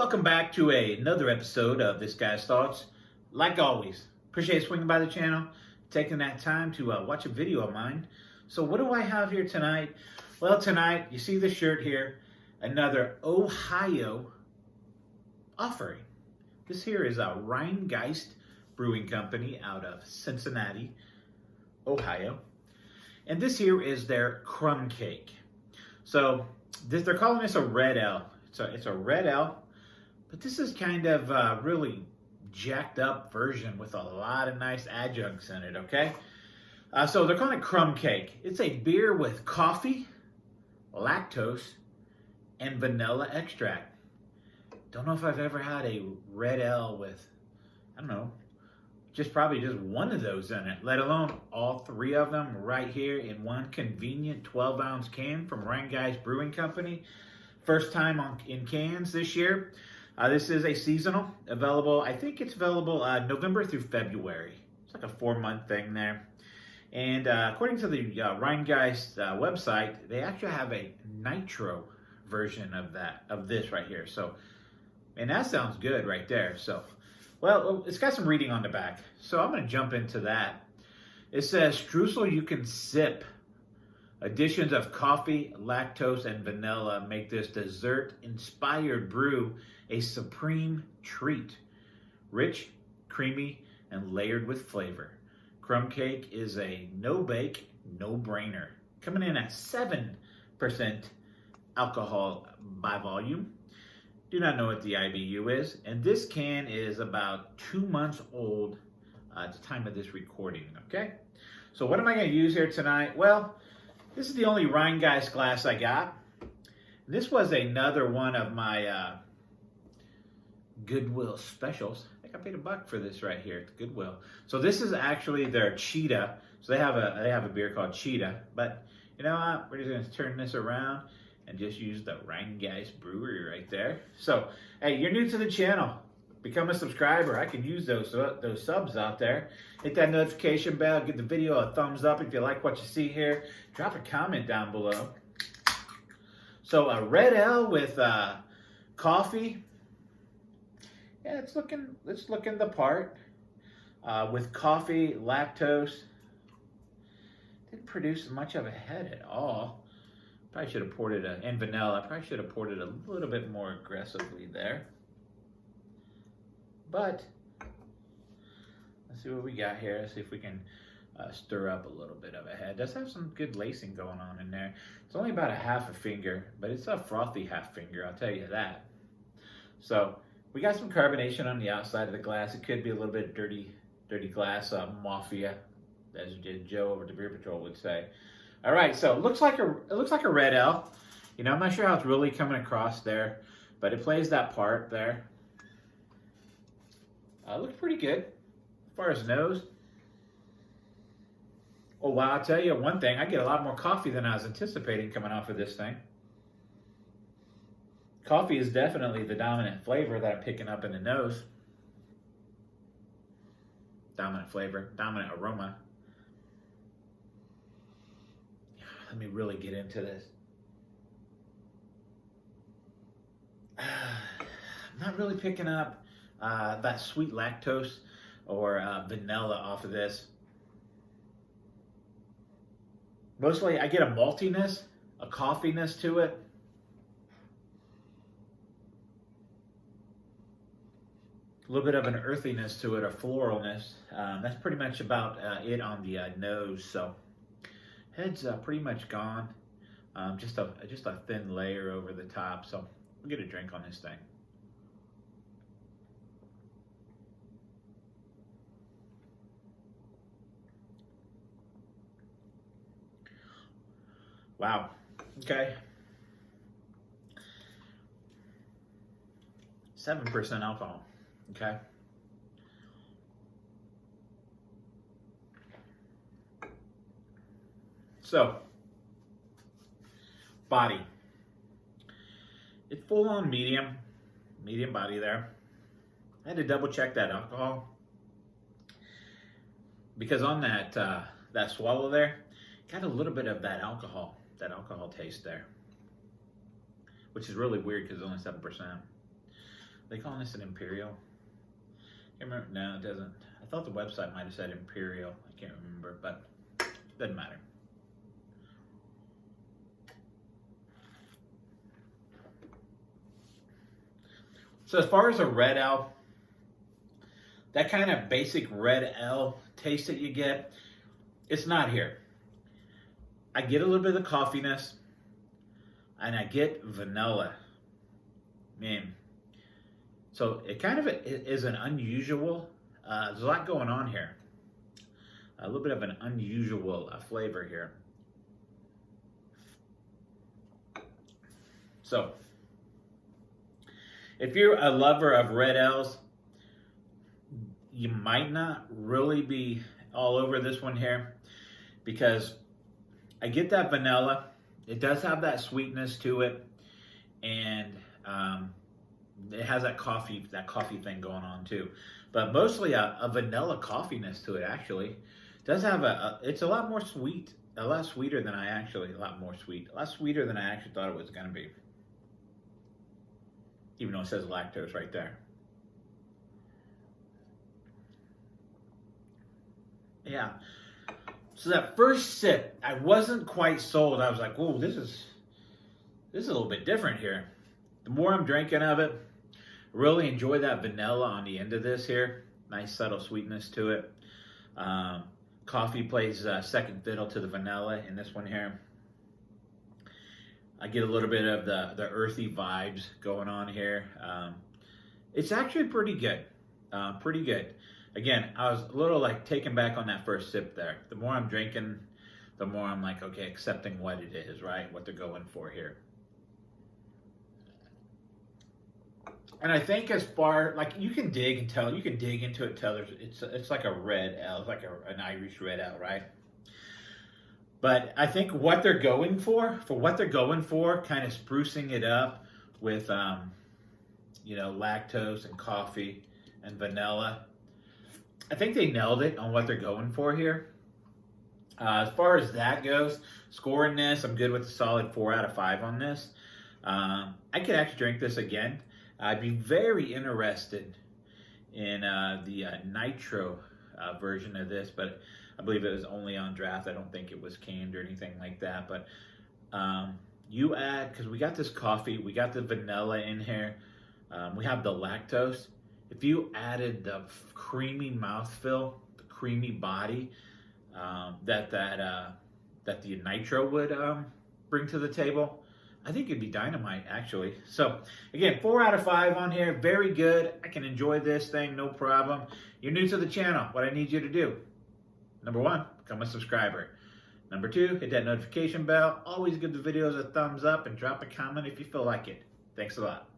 welcome back to another episode of This Guy's Thoughts. Like always, appreciate swinging by the channel, taking that time to watch a video of mine. So what do I have here tonight? Well, tonight, you see the shirt here, another Ohio offering. This here is a Rhinegeist Brewing Company out of Cincinnati, Ohio. And this here is their Crumb Cake. So they're calling this a Red Ale. It's a Red Ale, but this is kind of really jacked up version with a lot of nice adjuncts in it, okay? So they're calling it Crumb Cake. It's a beer with coffee, lactose, and vanilla extract. Don't know if I've ever had a Red Ale with, I don't know, probably just one of those in it, let alone all three of them right here in one convenient 12-ounce can from Rhinegeist Brewing Company. First time in cans this year. This is a seasonal, available, I think it's available November through February. It's like a 4-month thing there. And according to the Rhinegeist website, they actually have a nitro version of this right here. So, and that sounds good right there. So, well, it's got some reading on the back. So I'm going to jump into that. It says, streusel you can sip. Additions of coffee, lactose, and vanilla make this dessert-inspired brew a supreme treat. Rich, creamy, and layered with flavor. Crumb Cake is a no-bake, no-brainer. Coming in at 7% alcohol by volume. Do not know what the IBU is. And this can is about 2 months old at the time of this recording, okay? So what am I going to use here tonight? Well, this is the only Rhinegeist glass I got. This was another one of my Goodwill specials. I think I paid $1 for this right here at Goodwill. So this is actually their Cheetah. So they have a beer called Cheetah. But you know what? We're just going to turn this around and just use the Rhinegeist Brewery right there. So, hey, you're new to the channel. Become a subscriber. I can use those subs out there. Hit that notification bell. Give the video a thumbs up if you like what you see here. Drop a comment down below. So a Red Ale with coffee. Yeah, it's looking the part. With coffee, lactose. Didn't produce much of a head at all. Probably should have poured it, and vanilla. Probably should have poured it a little bit more aggressively there. But let's see what we got here. Let's see if we can stir up a little bit of a head. It does have some good lacing going on in there. It's only about a half a finger, but it's a frothy half finger, I'll tell you that. So we got some carbonation on the outside of the glass. It could be a little bit dirty glass mafia, as Joe over at the Beer Patrol would say. All right, so it looks like a Red Ale. You know, I'm not sure how it's really coming across there, but it plays that part there. Looks pretty good as far as nose. Oh, wow, I'll tell you one thing. I get a lot more coffee than I was anticipating coming off of this thing. Coffee is definitely the dominant flavor that I'm picking up in the nose. Dominant flavor, dominant aroma. Let me really get into this. I'm not really picking up that sweet lactose or vanilla off of this. Mostly I get a maltiness, a coffeeness to it. A little bit of an earthiness to it, a floralness. That's pretty much about it on the nose. So head's pretty much gone. Just a thin layer over the top. So we'll get a drink on this thing. Wow. Okay. 7% alcohol. Okay. So, body. It's full on medium body there. I had to double check that alcohol because on that swallow there, got a little bit of that alcohol taste there, which is really weird because it's only 7%. they calling this an Imperial? I can't remember. No, it doesn't. I thought the website might have said Imperial. I can't remember, but doesn't matter. So as far as a red ale, that kind of basic red ale taste that you get, it's not here. I get a little bit of the coffeeness, and I get vanilla. Man, so it kind of is an unusual, there's a lot going on here. A little bit of an unusual flavor here. So, if you're a lover of red ales, you might not really be all over this one here, because I get that vanilla. It does have that sweetness to it, and it has that coffee thing going on too. But mostly a vanilla coffeeness to it. Actually, it does have it's a lot more sweet, a lot sweeter than a lot sweeter than I actually thought it was going to be. Even though it says lactose right there. Yeah. So that first sip, I wasn't quite sold. I was like, "Whoa, this is a little bit different here." The more I'm drinking of it, really enjoy that vanilla on the end of this here. Nice subtle sweetness to it. Coffee plays second fiddle to the vanilla in this one here. I get a little bit of the earthy vibes going on here. It's actually pretty good. Pretty good. Again, I was a little like taken back on that first sip there. The more I'm drinking, the more I'm like, okay, accepting what it is, right? What they're going for here. And I think as far, like, you can dig into it, tell it's like a red ale, it's like an Irish red ale, right? But I think what they're going for kind of sprucing it up with, lactose and coffee and vanilla. I think they nailed it on what they're going for here. As far as that goes, scoring this, I'm good with a solid 4 out of 5 on this. I could actually drink this again. I'd be very interested in the nitro version of this, but I believe it was only on draft. I don't think it was canned or anything like that. But you add, because we got this coffee, we got the vanilla in here, we have the lactose. If you added the creamy mouthfeel, the creamy body that the nitro would bring to the table, I think it'd be dynamite, actually. So, again, 4 out of 5 on here. Very good. I can enjoy this thing, no problem. You're new to the channel. What I need you to do, number 1, become a subscriber. Number 2, hit that notification bell. Always give the videos a thumbs up and drop a comment if you feel like it. Thanks a lot.